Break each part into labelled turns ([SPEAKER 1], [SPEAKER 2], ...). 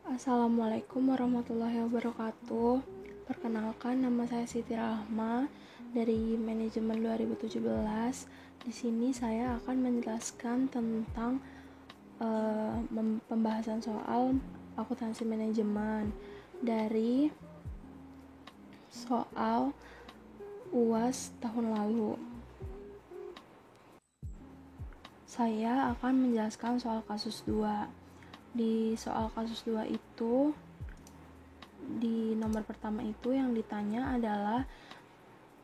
[SPEAKER 1] Assalamualaikum warahmatullahi wabarakatuh. Perkenalkan, nama saya Siti Rahma dari Manajemen 2017. Di sini saya akan menjelaskan tentang pembahasan soal akuntansi manajemen dari soal UAS tahun lalu. Saya akan menjelaskan soal kasus 2. Di soal kasus 2 itu, di nomor pertama itu yang ditanya adalah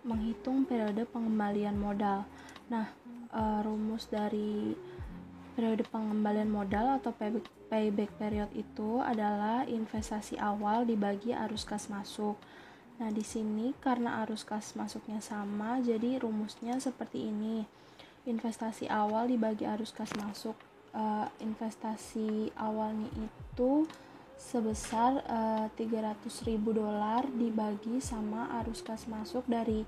[SPEAKER 1] menghitung periode pengembalian modal. Nah, rumus dari periode pengembalian modal atau payback period itu adalah investasi awal dibagi arus kas masuk. Nah, di sini karena arus kas masuknya sama, jadi rumusnya seperti ini. Investasi awal dibagi arus kas masuk. Investasi awalnya itu sebesar $300.000 dibagi sama arus kas masuk dari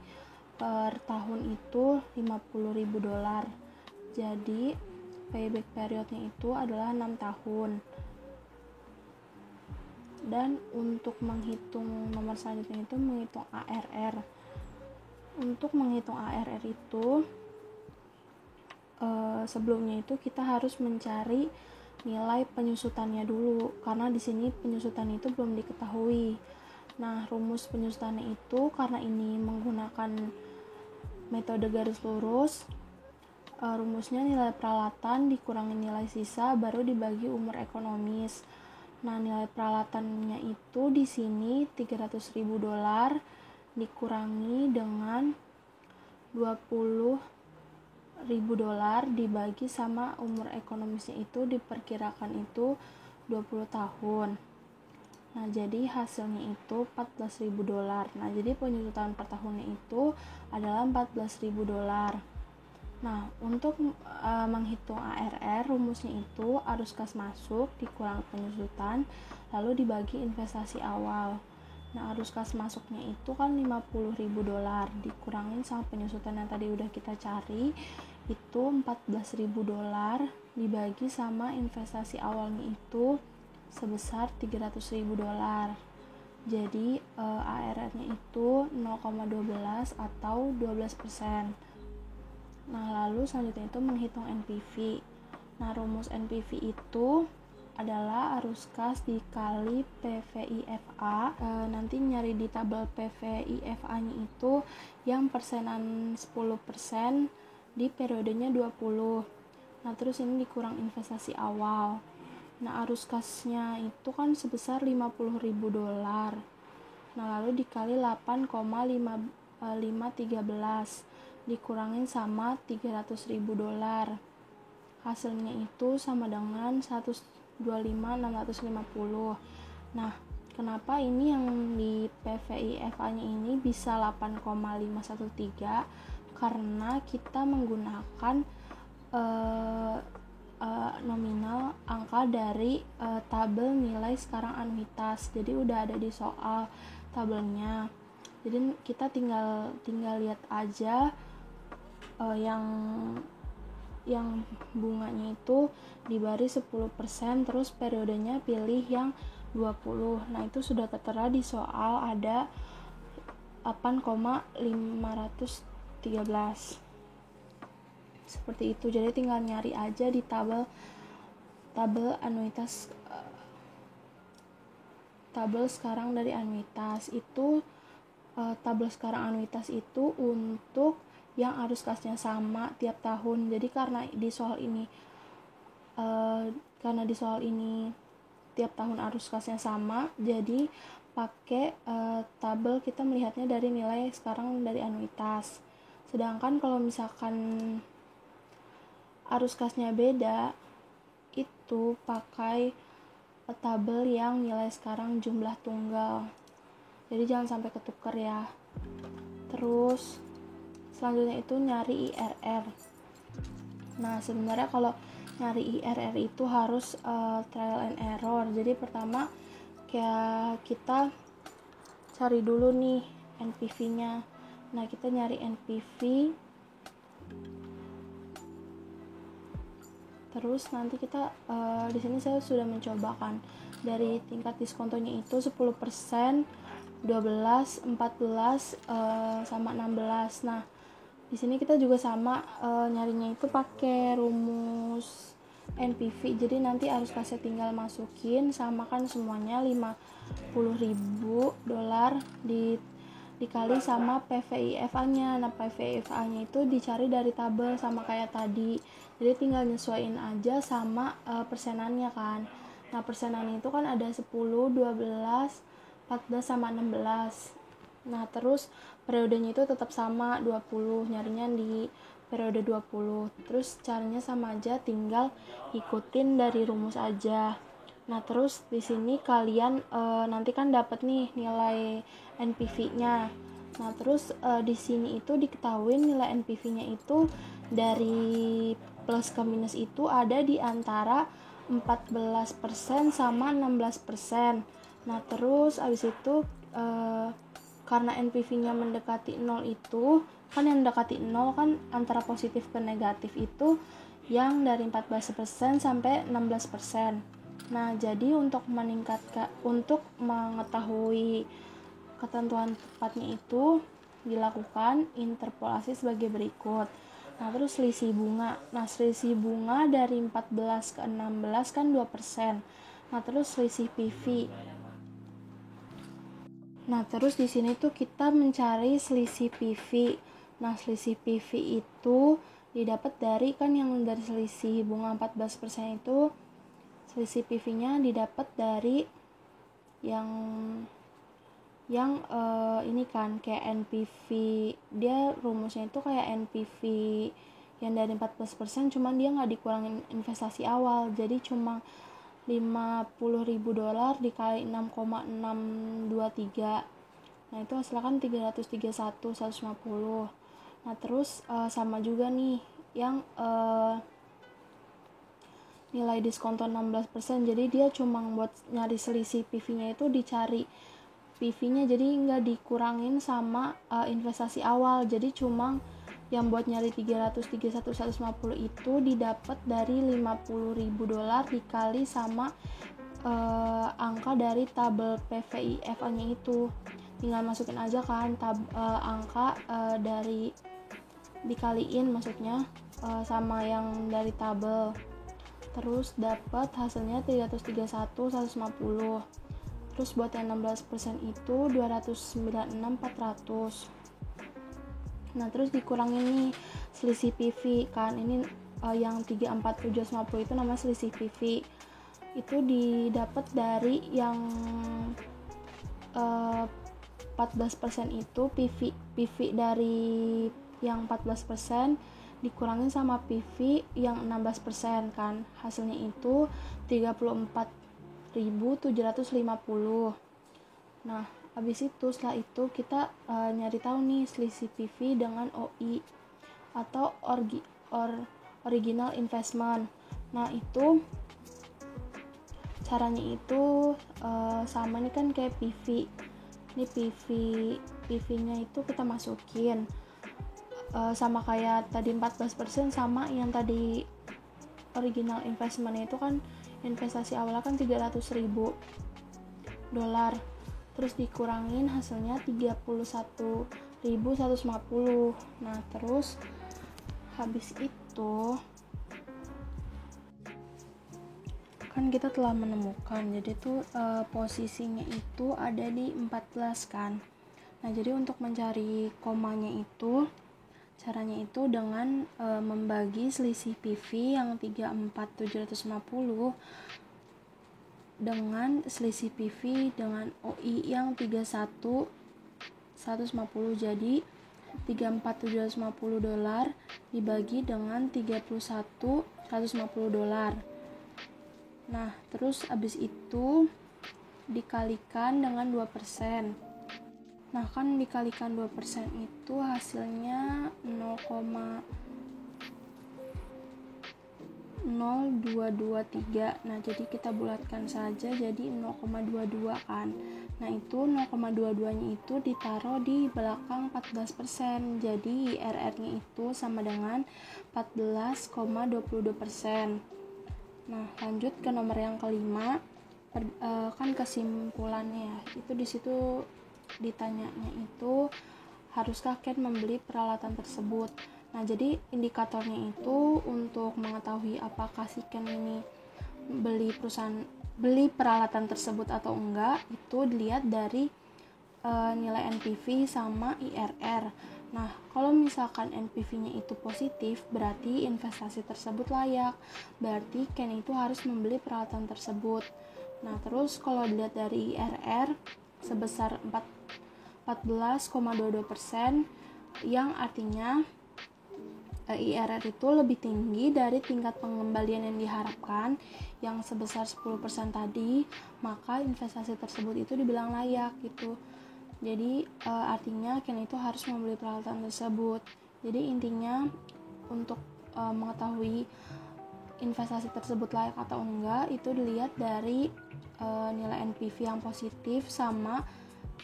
[SPEAKER 1] per tahun itu $50.000. Jadi payback periodnya itu adalah 6 tahun. Dan untuk menghitung nomor selanjutnya itu menghitung ARR. Untuk menghitung ARR itu sebelumnya itu kita harus mencari nilai penyusutannya dulu, karena di sini penyusutan itu belum diketahui. Nah, rumus penyusutannya itu karena ini menggunakan metode garis lurus, rumusnya nilai peralatan dikurangi nilai sisa baru dibagi umur ekonomis. Nah, nilai peralatannya itu di sini $300.000 dikurangi dengan $20.000 dibagi sama umur ekonomisnya itu diperkirakan itu 20 tahun. Nah, jadi hasilnya itu $14.000. Nah, jadi penyusutan per tahunnya itu adalah $14.000. Nah, untuk menghitung ARR, rumusnya itu arus kas masuk dikurangi penyusutan lalu dibagi investasi awal. Nah, arus kas masuknya itu kan $50.000 dikurangin sama penyusutan yang tadi udah kita cari itu $14.000 dibagi sama investasi awalnya itu sebesar $300.000. Jadi ARR-nya itu 0,12 atau 12%. Nah, lalu selanjutnya itu menghitung NPV. Nah, rumus NPV itu adalah arus kas dikali PVIFA. Nanti nyari di tabel PVIFA-nya itu yang persenan 10% di periodenya 20. Nah, terus ini dikurang investasi awal. Nah, arus kasnya itu kan sebesar $50.000. Nah, lalu dikali 8,513 dikurangin sama $300.000. Hasilnya itu sama dengan 125.650. Nah, kenapa ini yang di PVIFA-nya ini bisa 8,513? Karena kita menggunakan nominal angka dari tabel nilai sekarang anuitas. Jadi udah ada di soal tabelnya. Jadi kita tinggal lihat aja yang bunganya itu di baris 10%, terus periodenya pilih yang 20. Nah, itu sudah tertera di soal ada 8,513. Seperti itu. Jadi tinggal nyari aja di tabel anuitas, tabel sekarang dari anuitas itu. Tabel sekarang anuitas itu untuk yang arus kasnya sama tiap tahun. Jadi karena di soal ini tiap tahun arus kasnya sama, jadi pakai tabel kita melihatnya dari nilai sekarang dari anuitas. Sedangkan kalau misalkan arus kasnya beda, itu pakai tabel yang nilai sekarang jumlah tunggal. Jadi jangan sampai ketukar ya. Terus selanjutnya itu nyari IRR. Nah, sebenarnya kalau nyari IRR itu harus trial and error. Jadi pertama kayak kita cari dulu nih NPV-nya. Nah, kita nyari NPV Terus nanti kita di sini saya sudah mencobakan dari tingkat diskontonya itu 10%, 12, 14, sama 16. Nah, di sini kita juga sama nyarinya itu pakai rumus NPV. Jadi nanti arus kasnya tinggal masukin, samakan semuanya $50.000 dikali sama PVIFA-nya. Nah, PVIFA-nya itu dicari dari tabel sama kayak tadi. Jadi tinggal nyesuaiin aja sama persenannya kan. Nah, persenannya itu kan ada 10, 12, 14 sama 16. Nah, terus periodenya itu tetap sama 20, nyarinya di periode 20. Terus caranya sama aja, tinggal ikutin dari rumus aja. Nah, terus di sini kalian nanti kan dapat nih nilai NPV-nya. Nah, terus di sini itu diketahui nilai NPV-nya itu dari plus ke minus itu ada di antara 14% sama 16%. Nah, terus abis itu karena NPV-nya mendekati 0 itu, kan yang mendekati 0 kan antara positif ke negatif itu yang dari 14% sampai 16%. Nah, jadi untuk mengetahui ketentuan tepatnya itu dilakukan interpolasi sebagai berikut. Nah, terus selisih bunga. Nah, selisih bunga dari 14 ke 16 kan 2%. Nah, terus selisih PV. Nah, terus di sini tuh kita mencari selisih PV. Nah, selisih PV itu didapat dari kan yang dari selisih bunga 14% itu selisih PV-nya didapat dari yang ini kan kayak NPV. Dia rumusnya itu kayak NPV yang dari 14%, cuman dia nggak dikurangin investasi awal. Jadi cuma $50.000 dikali 6,623. Nah, itu hasilnya kan 331.150. Nah, terus sama juga nih yang nilai diskonto 16%. Jadi dia cuma buat nyari selisih PV-nya itu dicari PV-nya, jadi nggak dikurangin sama investasi awal. Jadi cuma yang buat nyari 331.150 itu didapat dari $50.000 dikali sama angka dari tabel PVIFA-nya itu. Tinggal masukin aja kan angka dari dikaliin maksudnya sama yang dari tabel. Terus dapat hasilnya 331.150. Terus buat yang 16% itu 296.400. Nah, terus dikurangin nih selisih PV kan. Ini yang 34750 itu namanya selisih PV. Itu didapat dari yang 14% itu PV dari yang 14% dikurangin sama PV yang 16% kan. Hasilnya itu 34.750. Nah, habis itu setelah itu kita nyari tahu nih selisih PV dengan OI atau original investment. Nah, itu caranya itu sama nih kan kayak PV. Ini PV-nya itu kita masukin sama kayak tadi 14%, sama yang tadi original investment itu kan investasi awalnya kan $300.000. Terus dikurangin hasilnya 31.150. Nah, terus habis itu kan kita telah menemukan, jadi tuh posisinya itu ada di 14 kan. Nah, jadi untuk mencari komanya itu caranya itu dengan membagi selisih PV yang 34.750 dengan selisih PV dengan OI yang 31.150. Jadi $34.750 dibagi dengan $31.150. Nah, terus abis itu dikalikan dengan 2%. Nah, kan dikalikan 2% itu hasilnya 0,0223. Nah, jadi kita bulatkan saja jadi 0,22 kan. Nah, itu 0,22-nya itu ditaruh di belakang 14%. Jadi IRR-nya itu sama dengan 14,22%. Nah, lanjut ke nomor yang kelima, kan kesimpulannya ya. Itu di situ ditanyanya itu, haruskah Ken membeli peralatan tersebut? Nah, jadi indikatornya itu untuk mengetahui apakah si Ken ini beli peralatan tersebut atau enggak, itu dilihat dari nilai NPV sama IRR. Nah, kalau misalkan NPV-nya itu positif, berarti investasi tersebut layak. Berarti Ken itu harus membeli peralatan tersebut. Nah, terus kalau dilihat dari IRR sebesar 14,22%, yang artinya IRR itu lebih tinggi dari tingkat pengembalian yang diharapkan yang sebesar 10% tadi, maka investasi tersebut itu dibilang layak gitu. Jadi artinya Ken itu harus membeli peralatan tersebut. Jadi intinya untuk mengetahui investasi tersebut layak atau enggak itu dilihat dari nilai NPV yang positif sama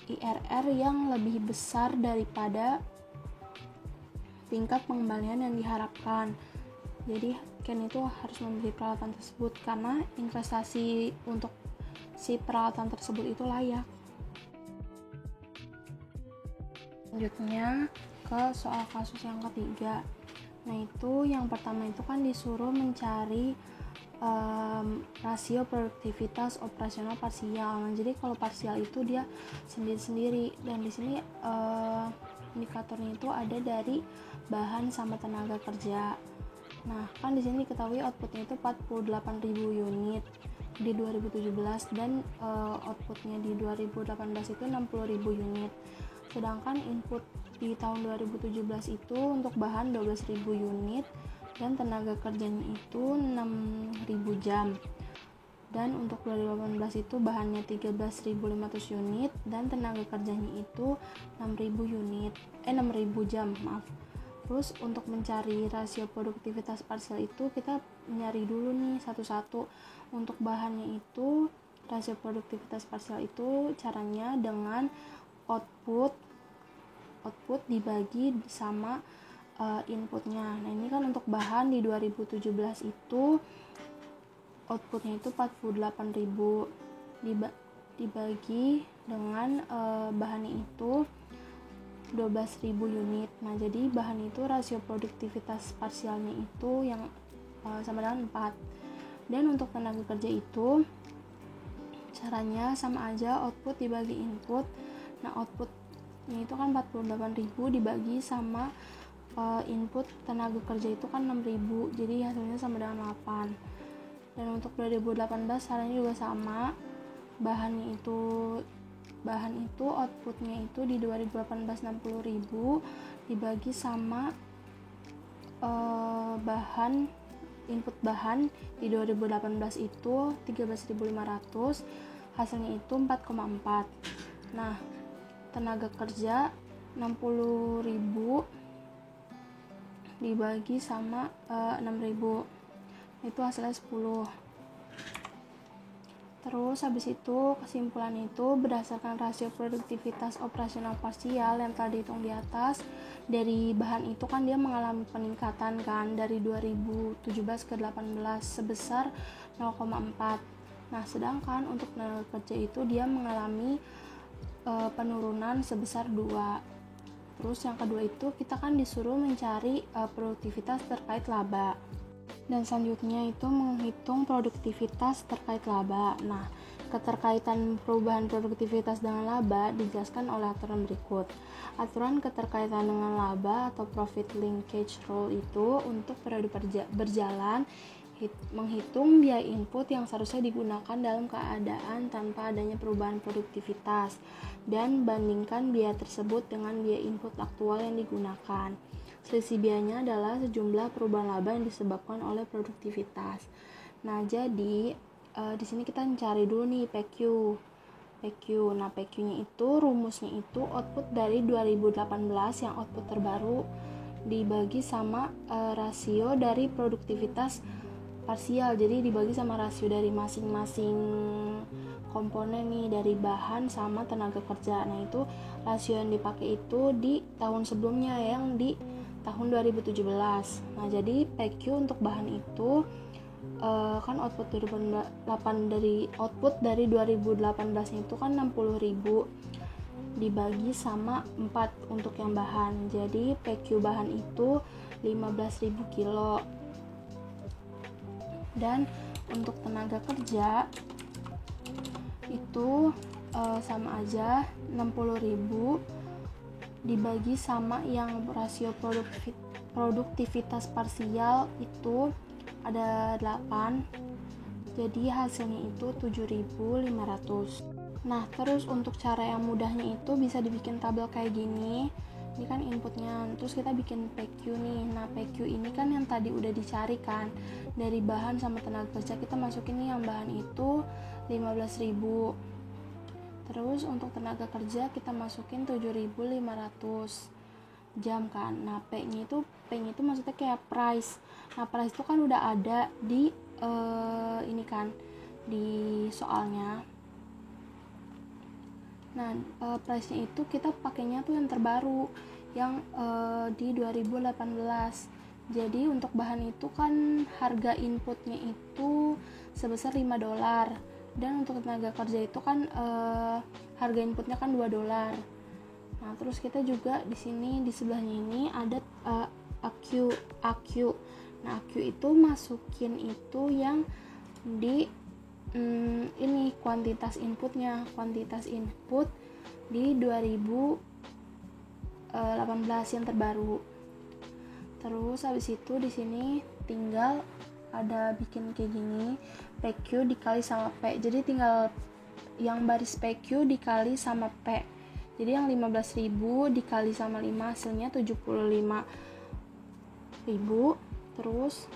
[SPEAKER 1] IRR yang lebih besar daripada tingkat pengembalian yang diharapkan. Jadi Ken itu harus membeli peralatan tersebut karena investasi untuk si peralatan tersebut itu layak. Selanjutnya ke soal kasus yang ketiga. Nah, itu yang pertama itu kan disuruh mencari rasio produktivitas operasional parsial. Nah, jadi kalau parsial itu dia sendiri-sendiri, dan di sini indikatornya itu ada dari bahan sama tenaga kerja. Nah, kan di sini diketahui outputnya itu 48.000 unit di 2017 dan outputnya di 2018 itu 60.000 unit. Sedangkan input di tahun 2017 itu untuk bahan 12.000 unit dan tenaga kerjanya itu 6.000 jam. Dan untuk 2018 itu bahannya 13.500 unit dan tenaga kerjanya itu 6.000 jam, maaf. Terus untuk mencari rasio produktivitas parsial itu kita nyari dulu nih satu-satu. Untuk bahannya itu rasio produktivitas parsial itu caranya dengan output dibagi sama inputnya. Nah, ini kan untuk bahan di 2017 itu outputnya itu 48.000 dibagi dengan bahannya itu 12.000 unit. Nah, jadi bahan itu rasio produktivitas parsialnya itu yang sama dengan 4. Dan untuk tenaga kerja itu caranya sama aja, output dibagi input. Nah, outputnya itu kan 48.000 dibagi sama input tenaga kerja itu kan 6.000, jadi hasilnya sama dengan 8. Dan untuk 2018 caranya juga sama, bahan itu outputnya itu di 2018 60.000 dibagi sama input bahan di 2018 itu 13.500, hasilnya itu 4,4. Nah, tenaga kerja 60.000 dibagi sama 6.000 itu hasilnya 10. Terus habis itu kesimpulan itu berdasarkan rasio produktivitas operasional parsial yang telah dihitung di atas, dari bahan itu kan dia mengalami peningkatan kan dari 2017 ke 18 sebesar 0,4. Nah, sedangkan untuk tenaga kerja itu dia mengalami penurunan sebesar 2. Terus yang kedua itu kita kan disuruh mencari produktivitas terkait laba. Dan selanjutnya itu menghitung produktivitas terkait laba. Nah, keterkaitan perubahan produktivitas dengan laba dijelaskan oleh aturan berikut. Aturan keterkaitan dengan laba atau profit linkage rule itu untuk periode berjalan menghitung biaya input yang seharusnya digunakan dalam keadaan tanpa adanya perubahan produktivitas dan bandingkan biaya tersebut dengan biaya input aktual yang digunakan. Selisih biayanya adalah sejumlah perubahan laba yang disebabkan oleh produktivitas. Nah, jadi di sini kita mencari dulu nih PQ. Nah, PQ-nya itu rumusnya itu output dari 2018 yang output terbaru dibagi sama rasio dari produktivitas parsial. Jadi dibagi sama rasio dari masing-masing komponen nih, dari bahan sama tenaga kerja. Nah, itu rasio yang dipakai itu di tahun sebelumnya yang di tahun 2017. Nah, jadi PQ untuk bahan itu kan output 2008 dari 2018 itu kan 60.000 dibagi sama 4 untuk yang bahan. Jadi PQ bahan itu 15.000 kilo. Dan untuk tenaga kerja itu sama aja 60.000 dibagi sama yang rasio produktivitas parsial itu ada 8, jadi hasilnya itu 7.500. Nah, terus untuk cara yang mudahnya itu bisa dibikin tabel kayak gini. Ini kan inputnya, terus kita bikin PQ nih. Nah, PQ ini kan yang tadi udah dicari kan, dari bahan sama tenaga kerja. Kita masukin nih yang bahan itu 15.000. Terus untuk tenaga kerja kita masukin 7.500 jam kan. Nah, P-nya itu maksudnya kayak price. Nah, price itu kan udah ada di ini kan di soalnya. Nah, price-nya itu kita pakainya tuh yang terbaru yang di 2018. Jadi untuk bahan itu kan harga inputnya itu sebesar $5, dan untuk tenaga kerja itu kan harga inputnya kan $2. Nah, terus kita juga di sini di sebelahnya ini ada AQ. Nah, AQ itu masukin itu yang di ini kuantitas inputnya, kuantitas input di 2018 yang terbaru. Terus habis itu di sini tinggal ada bikin kayak gini, PQ dikali sama P. Jadi tinggal yang baris PQ dikali sama P. Jadi yang 15.000 dikali sama 5 hasilnya 75.000. Terus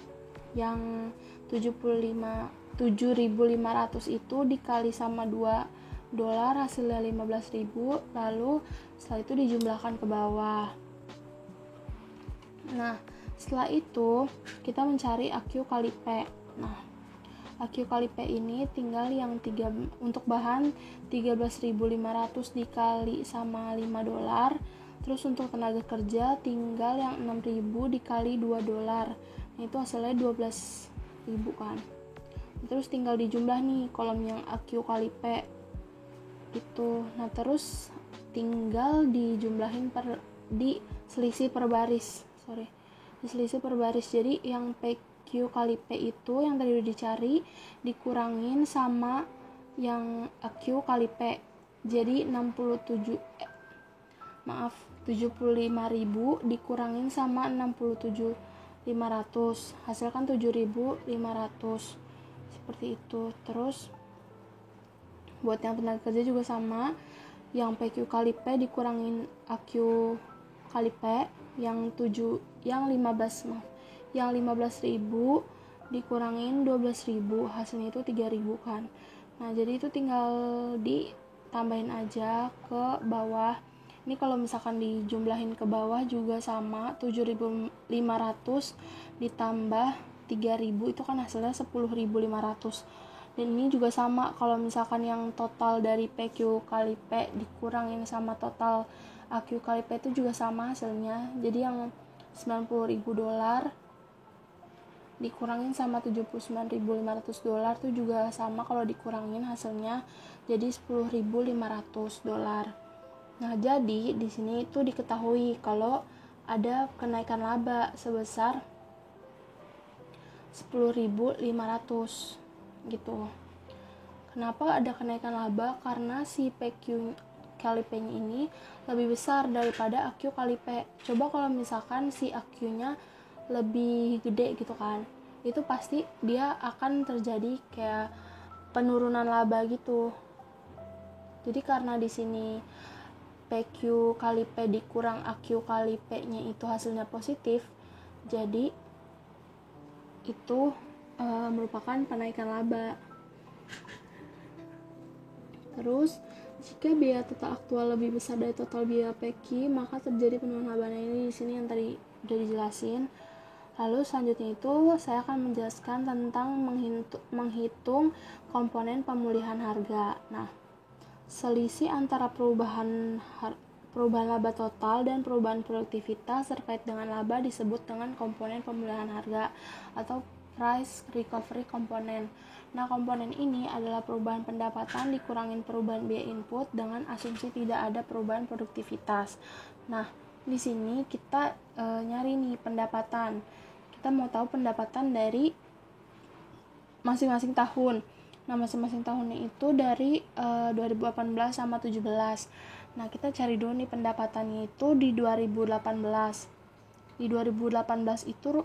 [SPEAKER 1] yang 7.500 itu dikali sama $2 hasilnya 15.000. Lalu setelah itu dijumlahkan ke bawah. Nah, setelah itu kita mencari AQ kali P. Nah, AQ kali P ini tinggal yang untuk bahan 13.500 dikali sama $5. Terus untuk tenaga kerja tinggal yang 6.000 dikali $2. Nah, itu hasilnya 12.000 kan. Terus tinggal dijumlah nih kolom yang AQ kali P itu. Nah, terus tinggal dijumlahin di selisih per baris. Di selisih per baris. Jadi yang PQ kali P itu yang tadi udah dicari dikurangin sama yang AQ kali P. Jadi 75.000 dikurangin sama 67.500 hasilkan 7.500 seperti itu. Terus buat yang tenaga kerja juga sama, yang PQ kali P dikurangin AQ kali P yang 15.000 dikurangin 12.000 hasilnya itu 3.000 kan. Nah, jadi itu tinggal ditambahin aja ke bawah. Ini kalau misalkan dijumlahin ke bawah juga sama, 7.500 ditambah 3.000 itu kan hasilnya 10.500. Dan ini juga sama, kalau misalkan yang total dari PQ kali P dikurangin sama total AQ kali P itu juga sama hasilnya. Jadi yang $90.000 dikurangin sama $79.500 itu juga sama, kalau dikurangin hasilnya jadi $10.500. Nah, jadi di sini itu diketahui kalau ada kenaikan laba sebesar 10.500 gitu. Kenapa ada kenaikan laba? Karena si PQ kali P-nya ini lebih besar daripada AQ kali P. Coba kalau misalkan si AQ-nya lebih gede gitu kan, itu pasti dia akan terjadi kayak penurunan laba gitu. Jadi karena di sini PQ kali P dikurang AQ kali P-nya itu hasilnya positif, jadi itu merupakan penaikan laba. Terus jika biaya total aktual lebih besar dari total biaya PQ, maka terjadi penurunan laba. Nah, ini di sini yang tadi udah dijelasin. Lalu selanjutnya itu saya akan menjelaskan tentang menghitung komponen pemulihan harga. Nah, selisih antara perubahan laba total dan perubahan produktivitas terkait dengan laba disebut dengan komponen pemulihan harga, atau price recovery component. Nah, komponen ini adalah perubahan pendapatan dikurangin perubahan biaya input dengan asumsi tidak ada perubahan produktivitas. Nah, di sini kita nyari nih pendapatan. Kita mau tahu pendapatan dari masing-masing tahun. Nah, masing-masing tahunnya itu dari 2018 sama 17. Nah, kita cari dulu nih pendapatannya itu di 2018. Di 2018 itu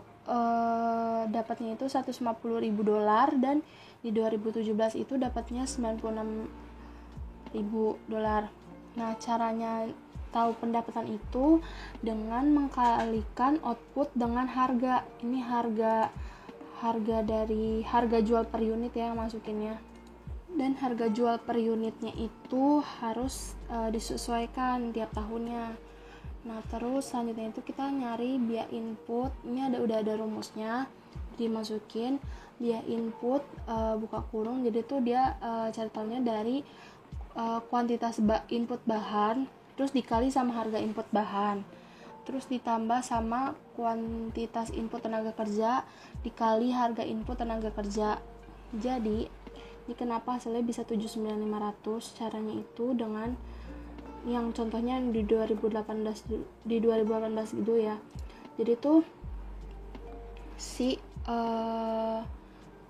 [SPEAKER 1] dapatnya itu $150.000 dan di 2017 itu dapatnya $96.000. Nah, caranya tahu pendapatan itu dengan mengkalikan output dengan harga. Ini harga dari harga jual per unit ya masukinnya. Dan harga jual per unitnya itu harus disesuaikan tiap tahunnya. Nah, terus selanjutnya itu kita nyari biaya input. Ini udah ada rumusnya, dimasukin biaya input buka kurung. Jadi tuh dia cari tahunya dari kuantitas input bahan, terus dikali sama harga input bahan, terus ditambah sama kuantitas input tenaga kerja dikali harga input tenaga kerja. Jadi ini kenapa hasilnya bisa 79.500? Caranya itu dengan yang contohnya di 2018 gitu ya. Jadi tuh si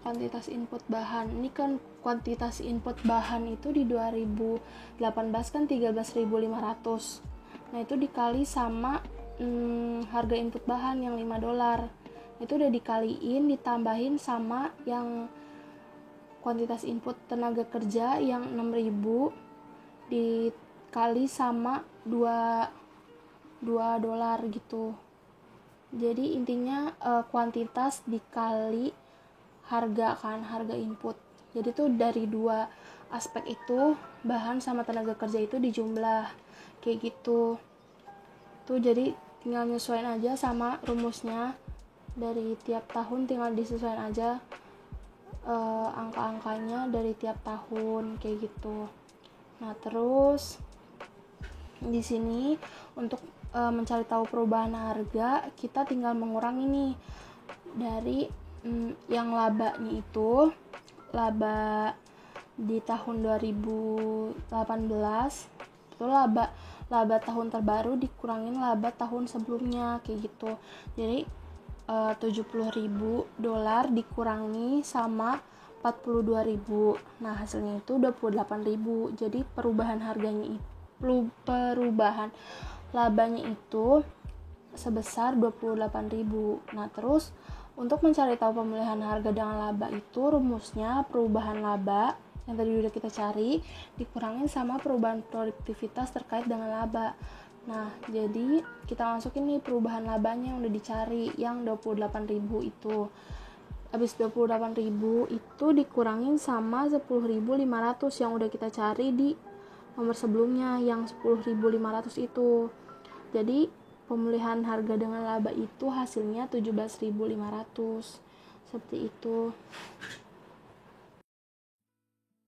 [SPEAKER 1] kuantitas input bahan ini kan, kuantitas input bahan itu di 2018 kan 13.500. Nah, itu dikali sama harga input bahan yang $5. Itu udah dikaliin ditambahin sama yang kuantitas input tenaga kerja yang 6.000 dikali sama $2 gitu. Jadi intinya kuantitas dikali harga kan, harga input. Jadi tuh dari dua aspek itu, bahan sama tenaga kerja itu dijumlah kayak gitu. Tuh jadi tinggal nyesuaiin aja sama rumusnya. Dari tiap tahun tinggal disesuaikan aja angka-angkanya dari tiap tahun kayak gitu. Nah, terus di sini untuk mencari tahu perubahan harga, kita tinggal mengurangi nih dari yang labanya itu, laba di tahun 2018 itu laba tahun terbaru dikurangin laba tahun sebelumnya kayak gitu. Jadi $70.000 dikurangi sama 42.000. Nah, hasilnya itu 28.000. Jadi perubahan labanya itu sebesar 28.000. Nah, terus untuk mencari tahu pemulihan harga dengan laba itu rumusnya perubahan laba yang tadi udah kita cari dikurangin sama perubahan produktivitas terkait dengan laba. Nah, jadi kita masukin nih perubahan labanya yang udah dicari yang 28.000 itu. Habis 28.000 itu dikurangin sama 10.500 yang udah kita cari di nomor sebelumnya yang 10.500 itu. Jadi pemulihan harga dengan laba itu hasilnya 17.500. Seperti itu.